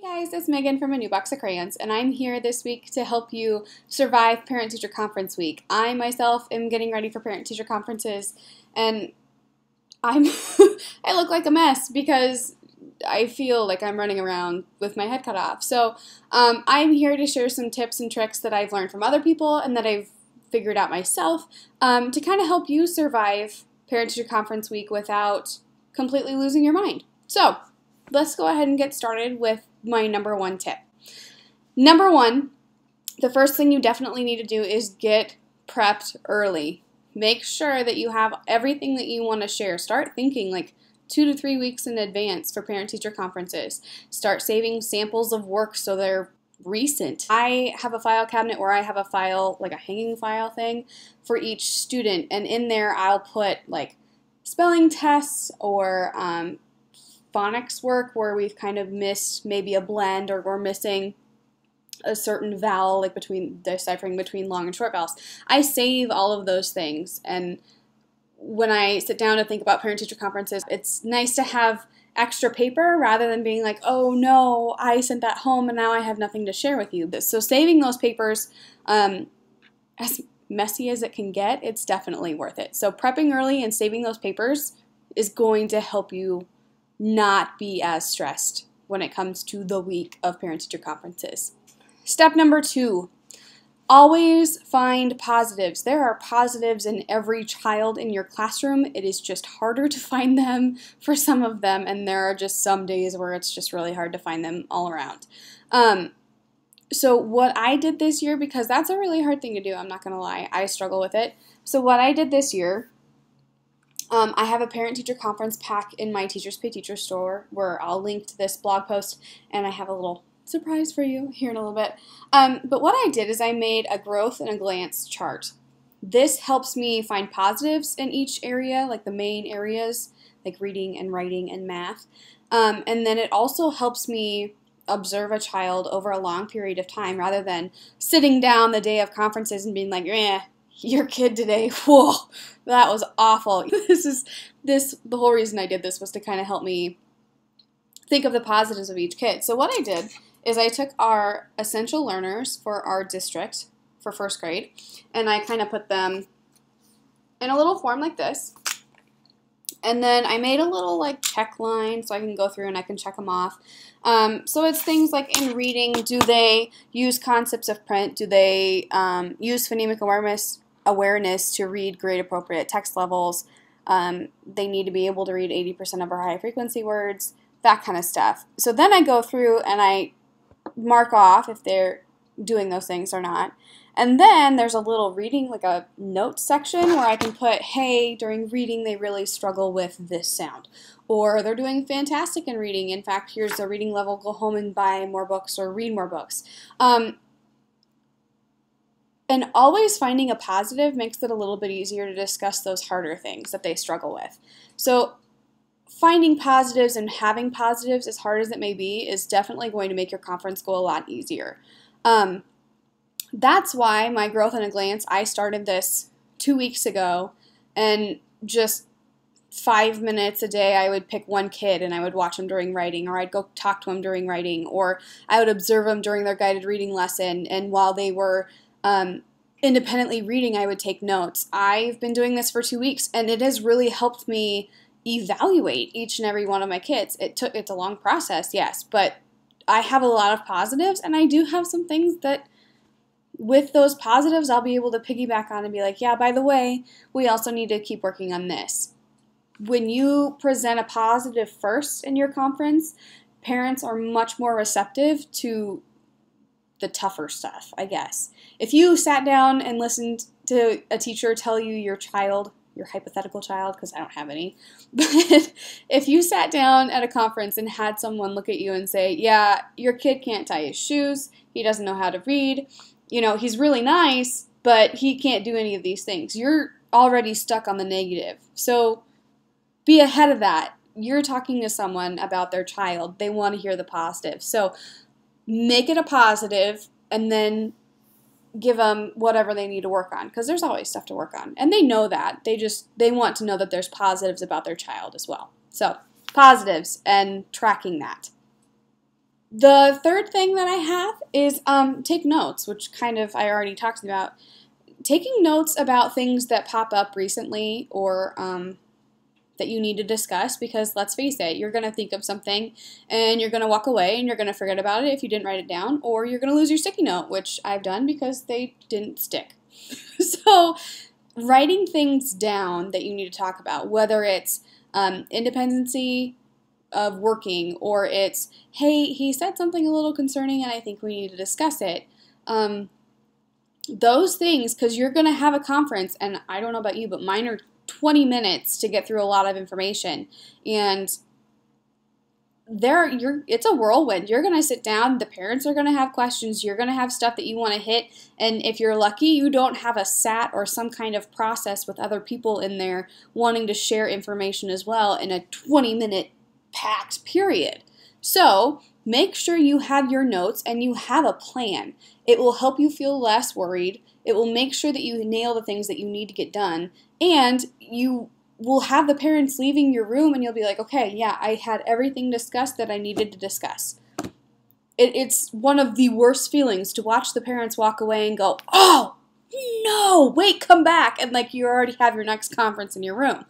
Hey guys, it's Megan from A New Box of Crayons, and I'm here this week to help you survive Parent-Teacher Conference Week. I myself am getting ready for Parent-Teacher Conferences, and I look like a mess because I feel like I'm running around with my head cut off. So I'm here to share some tips and tricks that I've learned from other people and that I've figured out myself to kind of help you survive Parent-Teacher Conference Week without completely losing your mind. So let's go ahead and get started with my number one tip. Number one, the first thing you definitely need to do is get prepped early. Make sure that you have everything that you want to share. Start thinking like 2 to 3 weeks in advance for parent-teacher conferences. Start saving samples of work so they're recent. I have a file cabinet where I have a file, like a hanging file thing, for each student, and in there I'll put like spelling tests or phonics work where we've kind of missed maybe a blend or we're missing a certain vowel, like deciphering between long and short vowels. I save all of those things, and when I sit down to think about parent-teacher conferences, it's nice to have extra paper rather than being like, oh no, I sent that home and now I have nothing to share with you. So saving those papers, as messy as it can get, it's definitely worth it. So prepping early and saving those papers is going to help you not be as stressed when it comes to the week of parent-teacher conferences. Step number 2, always find positives. There are positives in every child in your classroom. It is just harder to find them for some of them, and there are just some days where it's just really hard to find them all around. So what I did this year, because that's a really hard thing to do, I'm not going to lie, I struggle with it. So what I did this year, I have a parent-teacher conference pack in my Teachers Pay Teacher store where I'll link to this blog post, and I have a little surprise for you here in a little bit. But what I did is I made a growth and a glance chart. This helps me find positives in each area, like the main areas, like reading and writing and math. And then it also helps me observe a child over a long period of time rather than sitting down the day of conferences and being like, your kid today, whoa, that was awful. The whole reason I did this was to kind of help me think of the positives of each kid. So what I did is I took our essential learners for our district for first grade, and I kind of put them in a little form like this. And then I made a little like check line so I can go through and I can check them off. So it's things like in reading, do they use concepts of print? Do they use phonemic awareness to read grade appropriate text levels? They need to be able to read 80% of our high frequency words, that kind of stuff. So then I go through and I mark off if they're doing those things or not. And then there's a little reading, like a notes section where I can put, hey, during reading they really struggle with this sound. Or they're doing fantastic in reading. In fact, here's the reading level, go home and buy more books or read more books. And always finding a positive makes it a little bit easier to discuss those harder things that they struggle with. So finding positives and having positives, as hard as it may be, is definitely going to make your conference go a lot easier. That's why my Growth in a Glance, I started this 2 weeks ago, and just 5 minutes a day I would pick one kid and I would watch them during writing, or I'd go talk to them during writing, or I would observe them during their guided reading lesson, and while they were independently reading, I would take notes. I've been doing this for 2 weeks, and it has really helped me evaluate each and every one of my kids. It's a long process, yes, but I have a lot of positives, and I do have some things that with those positives I'll be able to piggyback on and be like, yeah, by the way, we also need to keep working on this. When you present a positive first in your conference, parents are much more receptive to the tougher stuff, I guess. If you sat down and listened to a teacher tell you your hypothetical child, because I don't have any, but if you sat down at a conference and had someone look at you and say, yeah, your kid can't tie his shoes, he doesn't know how to read, he's really nice, but he can't do any of these things, you're already stuck on the negative. So be ahead of that. You're talking to someone about their child. They want to hear the positive. So make it a positive and then give them whatever they need to work on, because there's always stuff to work on. And they know that. They want to know that there's positives about their child as well. So positives and tracking that. The third thing that I have is take notes, which kind of I already talked about. Taking notes about things that pop up recently or that you need to discuss, because let's face it, you're going to think of something and you're going to walk away and you're going to forget about it if you didn't write it down, or you're going to lose your sticky note, which I've done because they didn't stick. So writing things down that you need to talk about, whether it's independency of working, or it's, hey, he said something a little concerning and I think we need to discuss it. Those things, because you're going to have a conference, and I don't know about you, but mine are 20 minutes to get through a lot of information, and it's a whirlwind. You're going to sit down, the parents are going to have questions, you're going to have stuff that you want to hit, and if you're lucky, you don't have a SAT or some kind of process with other people in there wanting to share information as well in a 20-minute packed period. So make sure you have your notes and you have a plan. It will help you feel less worried. It will make sure that you nail the things that you need to get done, and you will have the parents leaving your room and you'll be like, okay, yeah, I had everything discussed that I needed to discuss. It's one of the worst feelings to watch the parents walk away and go, oh, no, wait, come back, and like you already have your next conference in your room.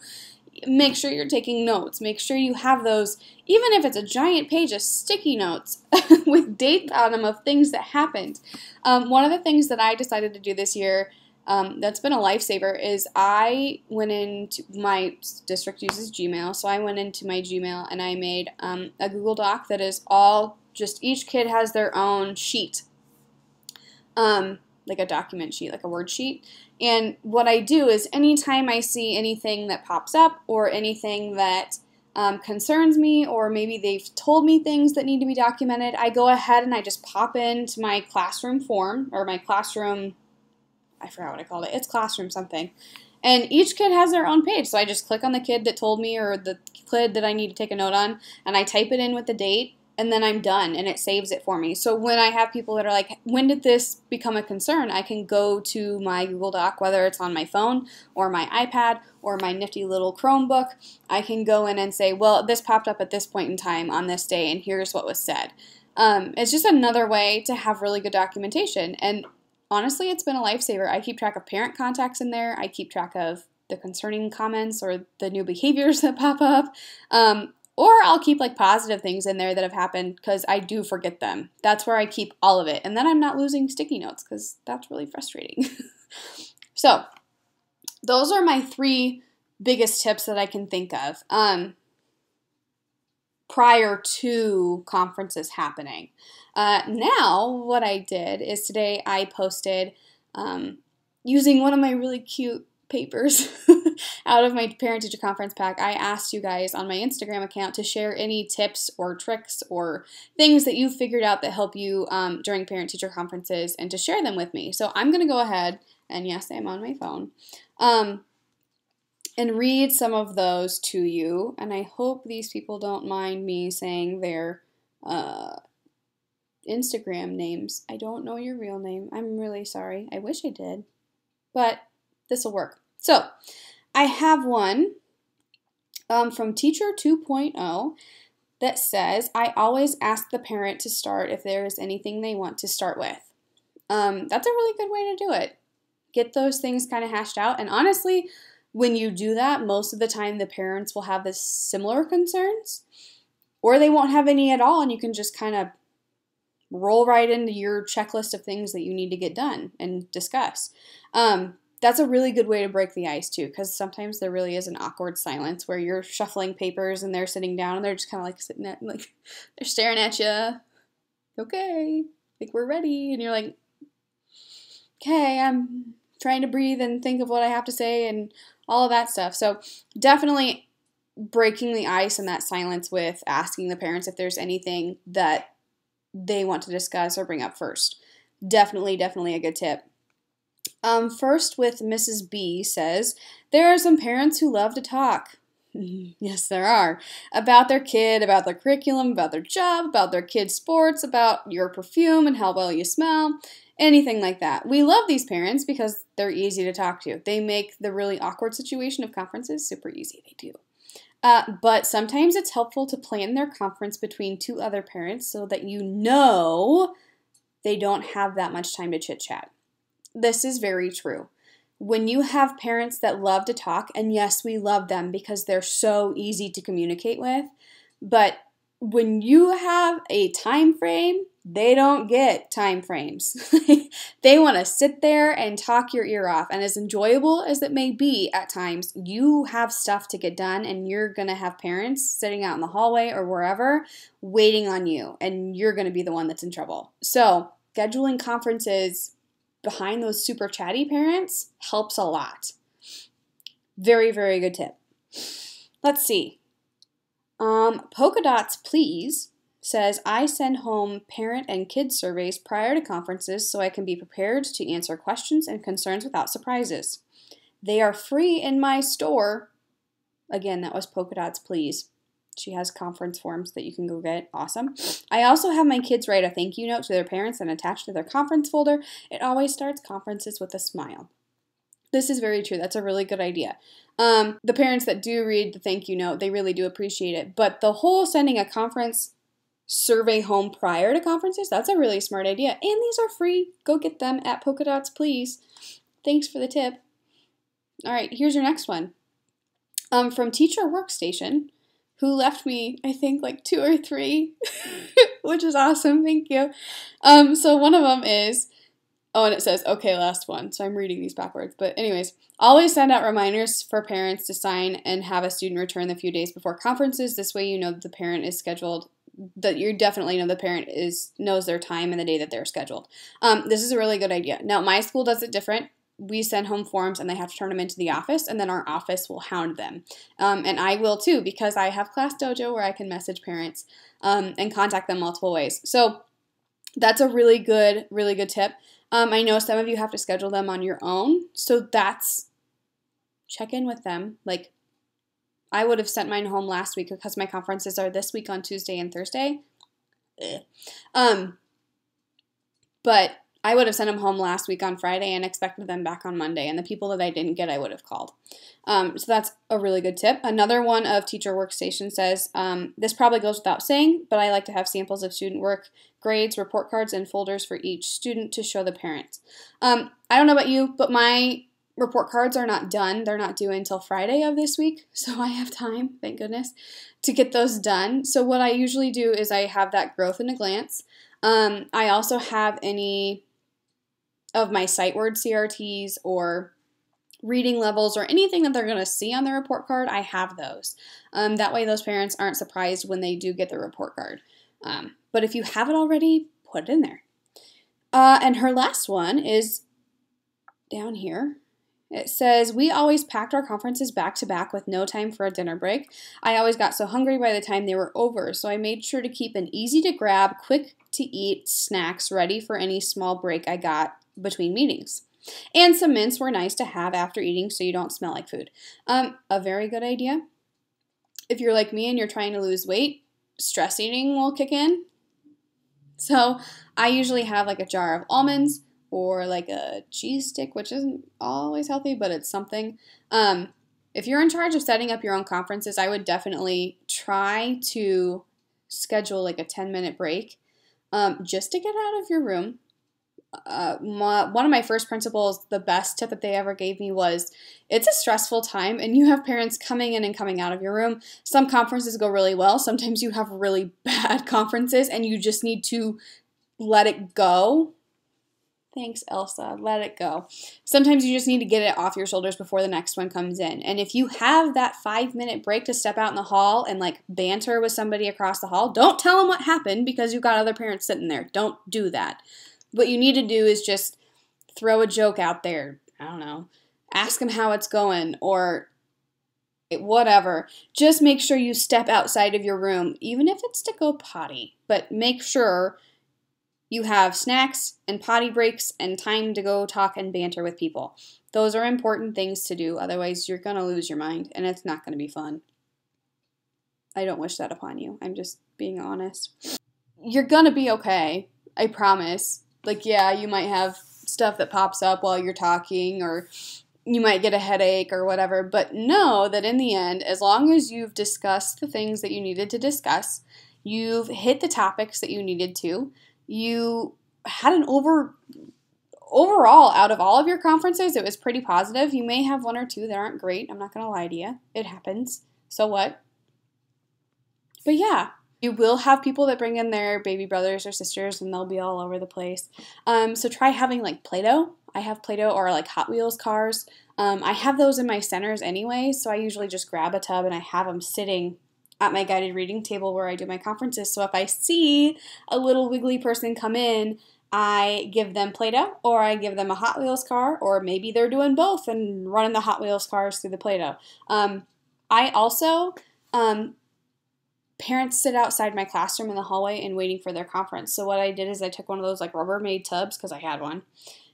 Make sure you're taking notes. Make sure you have those, even if it's a giant page of sticky notes with dates on them of things that happened. One of the things that I decided to do this year that's been a lifesaver is I went into, my district uses Gmail, so I went into my Gmail and I made a Google Doc that is all just, each kid has their own sheet, like a document sheet, like a word sheet. And what I do is anytime I see anything that pops up or anything that concerns me, or maybe they've told me things that need to be documented, I go ahead and I just pop into my classroom form, or my classroom, I forgot what I called it, it's classroom something. And each kid has their own page, so I just click on the kid that told me or the kid that I need to take a note on, and I type it in with the date, and then I'm done, and it saves it for me. So when I have people that are like, when did this become a concern, I can go to my Google Doc, whether it's on my phone or my iPad or my nifty little Chromebook. I can go in and say, well, this popped up at this point in time on this day, and here's what was said. It's just another way to have really good documentation. And honestly, it's been a lifesaver. I keep track of parent contacts in there. I keep track of the concerning comments or the new behaviors that pop up. Or I'll keep like positive things in there that have happened, because I do forget them. That's where I keep all of it. And then I'm not losing sticky notes, because that's really frustrating. So those are my 3 biggest tips that I can think of prior to conferences happening. Now what I did is today I posted using one of my really cute papers out of my parent-teacher conference pack. I asked you guys on my Instagram account to share any tips or tricks or things that you figured out that help you during parent-teacher conferences, and to share them with me. So I'm going to go ahead, and yes, I'm on my phone, and read some of those to you, and I hope these people don't mind me saying their Instagram names. I don't know your real name. I'm really sorry. I wish I did, but this will work. So I have one from Teacher 2.0 that says, I always ask the parent to start if there is anything they want to start with. That's a really good way to do it. Get those things kind of hashed out. And honestly, when you do that, most of the time the parents will have this similar concerns, or they won't have any at all, and you can just kind of roll right into your checklist of things that you need to get done and discuss. That's a really good way to break the ice too, because sometimes there really is an awkward silence where you're shuffling papers and they're sitting down and they're just kind of like sitting at, like, they're staring at you. Okay, like, we're ready. And you're like, okay, I'm trying to breathe and think of what I have to say and all of that stuff. So definitely breaking the ice and that silence with asking the parents if there's anything that they want to discuss or bring up first. Definitely a good tip. First with Mrs. B says, there are some parents who love to talk. Yes, there are. About their kid, about their curriculum, about their job, about their kid's sports, about your perfume and how well you smell, anything like that. We love these parents because they're easy to talk to. They make the really awkward situation of conferences super easy. They do. But sometimes it's helpful to plan their conference between two other parents so that you know they don't have that much time to chit-chat. This is very true. When you have parents that love to talk, and yes, we love them because they're so easy to communicate with, but when you have a time frame, they don't get time frames. They want to sit there and talk your ear off. And as enjoyable as it may be at times, you have stuff to get done, and you're going to have parents sitting out in the hallway or wherever waiting on you, and you're going to be the one that's in trouble. So scheduling conferences behind those super chatty parents helps a lot. Very, very good tip. Let's see. Polka Dots Please says, I send home parent and kid surveys prior to conferences so I can be prepared to answer questions and concerns without surprises. They are free in my store. Again, that was Polka Dots Please. She has conference forms that you can go get. Awesome. I also have my kids write a thank you note to their parents and attach to their conference folder. It always starts conferences with a smile. This is very true. That's a really good idea. The parents that do read the thank you note, they really do appreciate it. But the whole sending a conference survey home prior to conferences, that's a really smart idea. And these are free. Go get them at Polka Dots Please. Thanks for the tip. All right, here's your next one. From Teacher Workstation, who left me, I think, like 2 or 3, which is awesome. Thank you. So one of them is, and it says, okay, last one. So I'm reading these backwards. But anyways, always send out reminders for parents to sign and have a student return a few days before conferences. This way you know that the parent is scheduled, that you definitely know the parent knows their time and the day that they're scheduled. This is a really good idea. Now, my school does it different. We send home forms and they have to turn them into the office, and then our office will hound them. And I will too, because I have Class Dojo where I can message parents and contact them multiple ways. So that's a really good tip. I know some of you have to schedule them on your own, so check in with them. Like, I would have sent mine home last week because my conferences are this week on Tuesday and Thursday. But I would have sent them home last week on Friday and expected them back on Monday. And the people that I didn't get, I would have called. So that's a really good tip. Another one of Teacher Workstation says, this probably goes without saying, but I like to have samples of student work, grades, report cards, and folders for each student to show the parents. I don't know about you, but my report cards are not done. They're not due until Friday of this week. So I have time, thank goodness, to get those done. So what I usually do is I have that growth in a glance. I also have any of my sight word CRTs or reading levels or anything that they're going to see on the report card. I have those. That way those parents aren't surprised when they do get the report card. But if you have it already, put it in there. And her last one is down here. It says, we always packed our conferences back to back with no time for a dinner break. I always got so hungry by the time they were over, so I made sure to keep an easy to grab, quick to eat snacks ready for any small break I got between meetings. And some mints were nice to have after eating so you don't smell like food. A very good idea. If you're like me and you're trying to lose weight, stress eating will kick in. So I usually have like a jar of almonds or like a cheese stick, which isn't always healthy, but it's something. If you're in charge of setting up your own conferences, I would definitely try to schedule like a 10-minute break just to get out of your room. One of my first principals, the best tip that they ever gave me was, it's a stressful time and you have parents coming in and coming out of your room. Some conferences go really well. Sometimes you have really bad conferences and you just need to let it go. Thanks, Elsa. Let it go. Sometimes you just need to get it off your shoulders before the next one comes in. And if you have that 5-minute break to step out in the hall and like banter with somebody across the hall, don't tell them what happened because you've got other parents sitting there. Don't do that. What you need to do is just throw a joke out there. I don't know. Ask them how it's going or whatever. Just make sure you step outside of your room, even if it's to go potty. But make sure you have snacks and potty breaks and time to go talk and banter with people. Those are important things to do. Otherwise, you're going to lose your mind and it's not going to be fun. I don't wish that upon you. I'm just being honest. You're going to be okay. I promise. Like, yeah, you might have stuff that pops up while you're talking or you might get a headache or whatever, but know that in the end, as long as you've discussed the things that you needed to discuss, you've hit the topics that you needed to, you had an overall, out of all of your conferences, it was pretty positive. You may have one or two that aren't great. I'm not going to lie to you. It happens. So what? But yeah, you will have people that bring in their baby brothers or sisters, and they'll be all over the place. So try having like Play-Doh. I have Play-Doh or like Hot Wheels cars. I have those in my centers anyway, so I usually just grab a tub and I have them sitting at my guided reading table where I do my conferences. So if I see a little wiggly person come in, I give them Play-Doh or I give them a Hot Wheels car, or maybe they're doing both and running the Hot Wheels cars through the Play-Doh. I also, parents sit outside my classroom in the hallway and waiting for their conference. So what I did is I took one of those like Rubbermaid tubs, because I had one,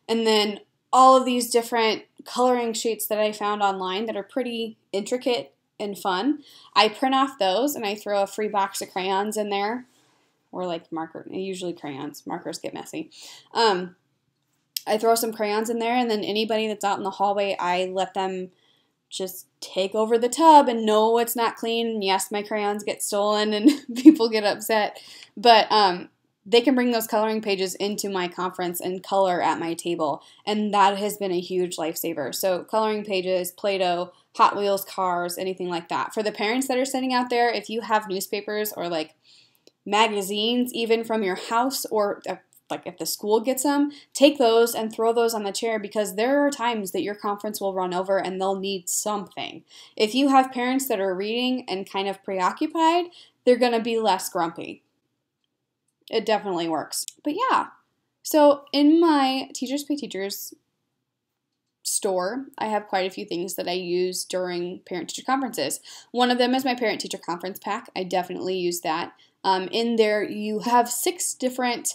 and then all of these different coloring sheets that I found online that are pretty intricate and fun, I print off those and I throw a free box of crayons in there, or like usually crayons. Markers get messy. I throw some crayons in there, and then anybody that's out in the hallway, I let them just take over the tub and know it's not clean. And yes, my crayons get stolen and people get upset, but they can bring those coloring pages into my conference and color at my table, and that has been a huge lifesaver. So coloring pages, Play-Doh, Hot Wheels cars, anything like that. For the parents that are sitting out there, if you have newspapers or like magazines even from your house, or like if the school gets them, take those and throw those on the chair, because there are times that your conference will run over and they'll need something. If you have parents that are reading and kind of preoccupied, they're going to be less grumpy. It definitely works. But yeah, so in my Teachers Pay Teachers store, I have quite a few things that I use during parent-teacher conferences. One of them is my parent-teacher conference pack. I definitely use that. In there, you have 6 different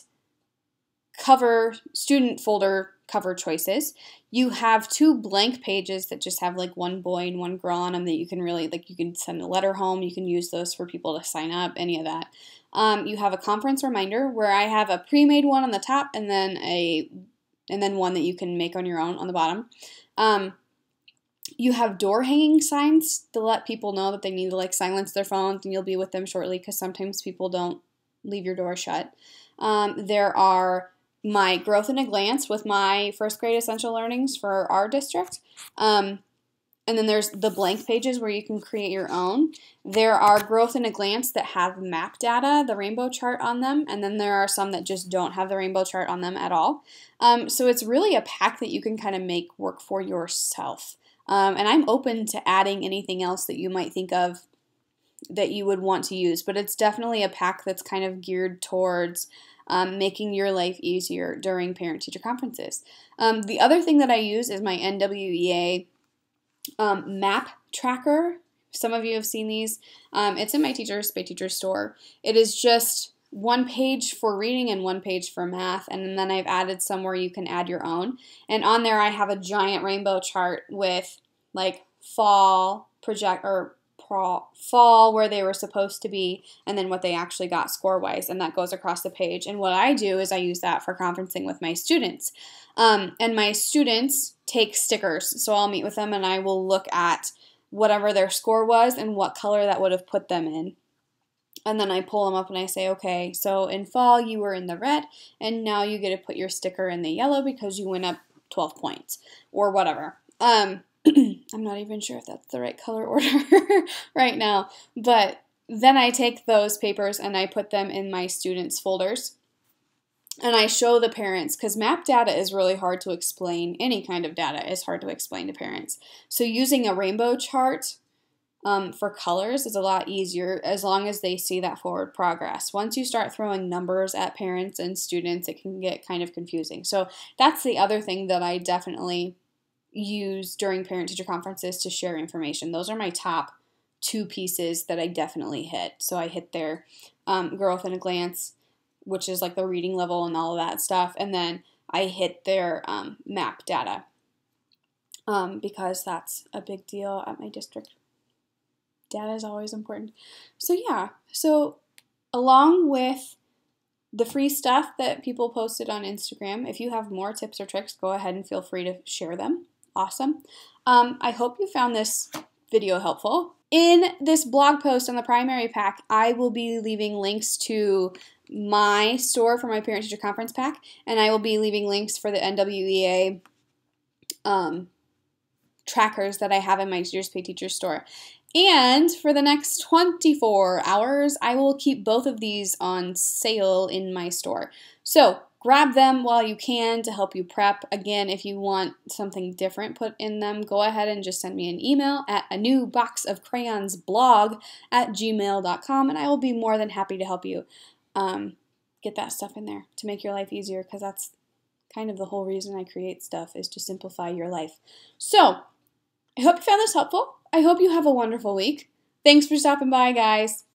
student folder cover choices. You have 2 blank pages that just have like one boy and one girl on them that you can really, like, you can send a letter home. You can use those for people to sign up, any of that. You have a conference reminder where I have a pre-made one on the top, and then one that you can make on your own on the bottom. You have door hanging signs to let people know that they need to like silence their phones and you'll be with them shortly, because sometimes people don't leave your door shut. There are my Growth in a Glance with my first grade essential learnings for our district. And then there's the blank pages where you can create your own. There are Growth in a Glance that have map data, the rainbow chart on them, and then there are some that just don't have the rainbow chart on them at all. So it's really a pack that you can kind of make work for yourself. And I'm open to adding anything else that you might think of that you would want to use, but it's definitely a pack that's kind of geared towards making your life easier during parent-teacher conferences. The other thing that I use is my NWEA Mac Tracker. Some of you have seen these. It's in my Teachers Pay Teachers store. It is just one page for reading and one page for math, and then I've added some where you can add your own. And on there I have a giant rainbow chart with like fall where they were supposed to be, and then what they actually got score-wise, and that goes across the page. And what I do is I use that for conferencing with my students. And my students take stickers, so I'll meet with them and I will look at whatever their score was and what color that would have put them in. And then I pull them up and I say, okay, so in fall you were in the red, and now you get to put your sticker in the yellow because you went up 12 points, or whatever. I'm not even sure if that's the right color order right now, but then I take those papers and I put them in my students' folders, and I show the parents, because map data is really hard to explain. Any kind of data is hard to explain to parents. So using a rainbow chart for colors is a lot easier as long as they see that forward progress. Once you start throwing numbers at parents and students, it can get kind of confusing. So that's the other thing that I definitely use during parent-teacher conferences to share information. Those are my top 2 pieces that I definitely hit. So I hit their Growth in a Glance, which is like the reading level and all of that stuff, and then I hit their map data because that's a big deal at my district. Data is always important. So yeah, so along with the free stuff that people posted on Instagram, if you have more tips or tricks, go ahead and feel free to share them. awesome. I hope you found this video helpful. In this blog post on the primary pack, I will be leaving links to my store for my parent-teacher conference pack, and I will be leaving links for the NWEA trackers that I have in my Teachers Pay Teachers store. And for the next 24 hours, I will keep both of these on sale in my store. So grab them while you can to help you prep. Again, if you want something different put in them, go ahead and just send me an email at anewboxofcrayonsblog@gmail.com, and I will be more than happy to help you get that stuff in there to make your life easier, because that's kind of the whole reason I create stuff, is to simplify your life. So I hope you found this helpful. I hope you have a wonderful week. Thanks for stopping by, guys.